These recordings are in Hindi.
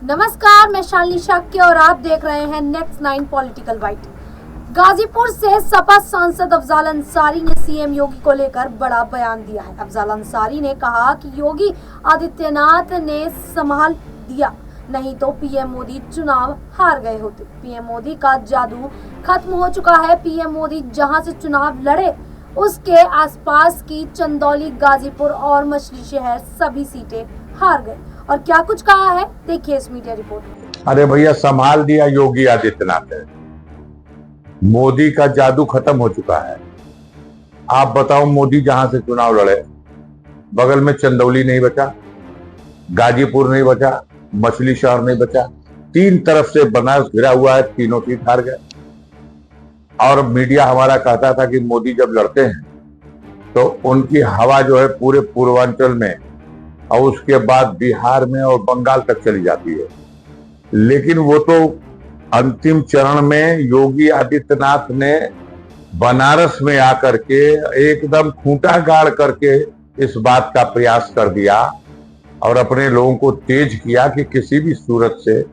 नमस्कार, मैं शालिनी शाक्य और आप देख रहे हैं नेक्स्ट 9 पॉलिटिकल बाइट। गाजीपुर से सपा सांसद अफजाल अंसारी ने सीएम योगी को लेकर बड़ा बयान दिया है। अफजाल अंसारी ने कहा कि योगी आदित्यनाथ ने संभाल दिया, नहीं तो पीएम मोदी चुनाव हार गए होते। पीएम मोदी का जादू खत्म हो चुका है। पीएम मोदी जहां से चुनाव लड़े उसके आसपास की चंदौली, गाजीपुर और मछली शहर सभी सीटें हार गए। और क्या कुछ कहा है, देखिए इस मीडिया रिपोर्ट। अरे भैया, संभाल दिया योगी आदित्यनाथ है। मोदी का जादू खत्म हो चुका है। आप बताओ, मोदी जहां से चुनाव लड़े बगल में चंदौली नहीं बचा, गाजीपुर नहीं बचा, मछली शहर नहीं बचा, 3 तरफ से बनारस घिरा हुआ है, तीनों सीट हार गए। और मीडिया हमारा कहता था कि मोदी जब लड़ते हैं तो उनकी हवा जो है पूरे पूर्वांचल में और उसके बाद बिहार में और बंगाल तक चली जाती है। लेकिन वो तो अंतिम चरण में योगी आदित्यनाथ ने बनारस में आकर के एकदम खूंटा गाड़ करके इस बात का प्रयास कर दिया और अपने लोगों को तेज किया कि किसी भी सूरत से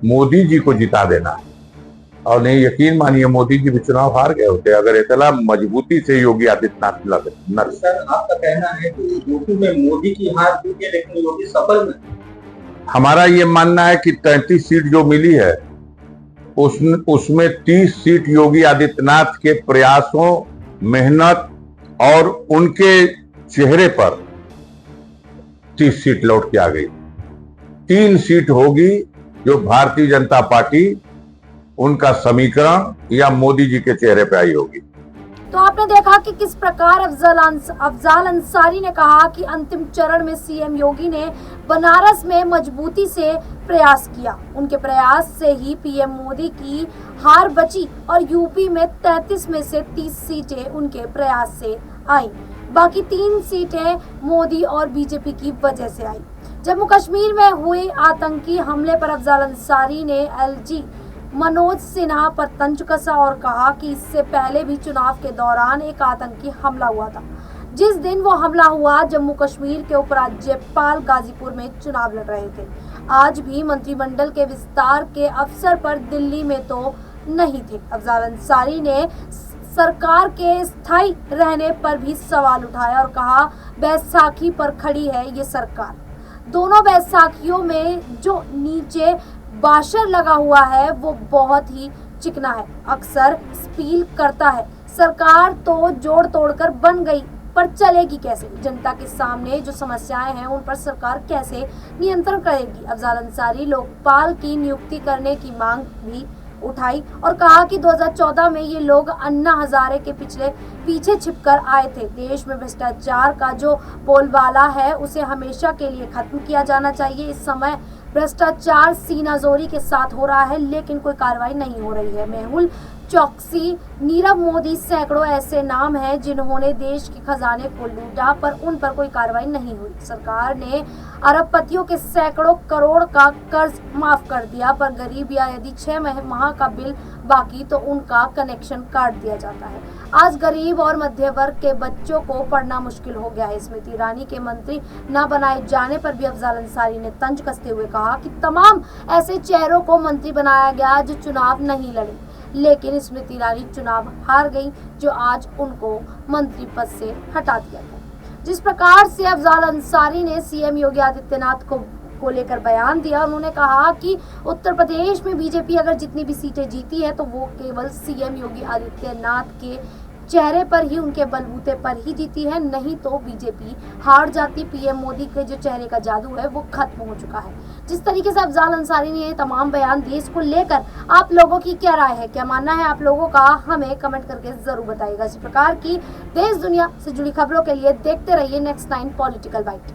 मोदी जी को जिता देना। और नहीं, यकीन मानिए, मोदी जी भी चुनाव हार गए होते अगर इतना मजबूती से योगी आदित्यनाथ लगे। सर, आपका कहना है कि यूपी में मोदी की हार हुई है लेकिन योगी सफल में। हमारा ये मानना है कि 33 सीट जो मिली है उसमें 30 सीट योगी आदित्यनाथ के प्रयासों, मेहनत और उनके चेहरे पर 30 सीट लौट के आ गई। 3 सीट होगी जो भारतीय जनता पार्टी, उनका समीकरण या मोदी जी के चेहरे पे आई होगी। तो आपने देखा कि किस प्रकार अफजाल अंसारी ने कहा कि अंतिम चरण में सीएम योगी ने बनारस में मजबूती से प्रयास किया। उनके प्रयास से ही पीएम मोदी की हार बची और यूपी में 33 में से 30 सीटें उनके प्रयास से आई। बाकी 3 सीटें मोदी और बीजेपी की वजह से आई। जम्मू कश्मीर में हुए आतंकी हमले पर अफजाल अंसारी ने एलजी मनोज सिन्हा पर तंज कसा और कहा कि इससे पहले भी चुनाव के दौरान एक आतंकी हमला हुआ था। जिस दिन वो हमला हुआ, जम्मू कश्मीर के उपराज्यपाल गाजीपुर में चुनाव लड़ रहे थे। आज भी मंत्रिमंडल के विस्तार के अवसर पर दिल्ली में तो नहीं थे। अफजाल अंसारी ने सरकार के स्थायी रहने पर भी सवाल उठाया और कहा, बैसाखी पर खड़ी है ये सरकार। दोनों बैसाखियों में जो नीचे बाशर लगा हुआ है वो बहुत ही चिकना है, अक्सर स्पील करता है। सरकार तो जोड़ तोड़कर बन गई, पर चलेगी कैसे? जनता के सामने जो समस्याएं हैं उन पर सरकार कैसे नियंत्रण करेगी? अफजाल अंसारी लोकपाल की नियुक्ति करने की मांग भी उठाई और कहा कि 2014 में ये लोग अन्ना हजारे के पीछे छिपकर आए थे। देश में भ्रष्टाचार का जो बोलबाला है उसे हमेशा के लिए खत्म किया जाना चाहिए। इस समय भ्रष्टाचार सीनाजोरी के साथ हो रहा है लेकिन कोई कार्रवाई नहीं हो रही है। मेहुल चौकसी, नीरव मोदी, सैकड़ों ऐसे नाम हैं जिन्होंने देश के खजाने को लूटा पर उन पर कोई कार्रवाई नहीं हुई। सरकार ने अरबपतियों के सैकड़ों करोड़ का कर्ज माफ कर दिया, पर गरीब या यदि 6 माह का बिल बाकी तो उनका कनेक्शन काट दिया जाता है। आज गरीब और मध्य वर्ग के बच्चों को पढ़ना मुश्किल हो गया है। स्मृति ईरानी के मंत्री न बनाए जाने पर भी अफजाल अंसारी ने तंज कसते हुए कहा कि तमाम ऐसे चेहरों को मंत्री बनाया गया जो चुनाव नहीं लड़े, लेकिन स्मृति ईरानी चुनाव हार गई, जो आज उनको मंत्री पद से हटा दिया गया। जिस प्रकार से अफजाल अंसारी ने सीएम योगी आदित्यनाथ को लेकर बयान दिया, उन्होंने कहा कि उत्तर प्रदेश में बीजेपी अगर जितनी भी सीटें जीती है तो वो केवल सीएम योगी आदित्यनाथ के चेहरे पर ही, उनके बलबूते पर ही जीती है, नहीं तो बीजेपी हार जाती। पीएम मोदी के जो चेहरे का जादू है वो खत्म हो चुका है। जिस तरीके से अफजाल अंसारी ने ये तमाम बयान दिए, इसको लेकर आप लोगों की क्या राय है, क्या मानना है आप लोगों का, हमें कमेंट करके जरूर बताइएगा। इसी प्रकार की देश दुनिया से जुड़ी खबरों के लिए देखते रहिए नेक्स्ट 9 पॉलिटिकल बाइट।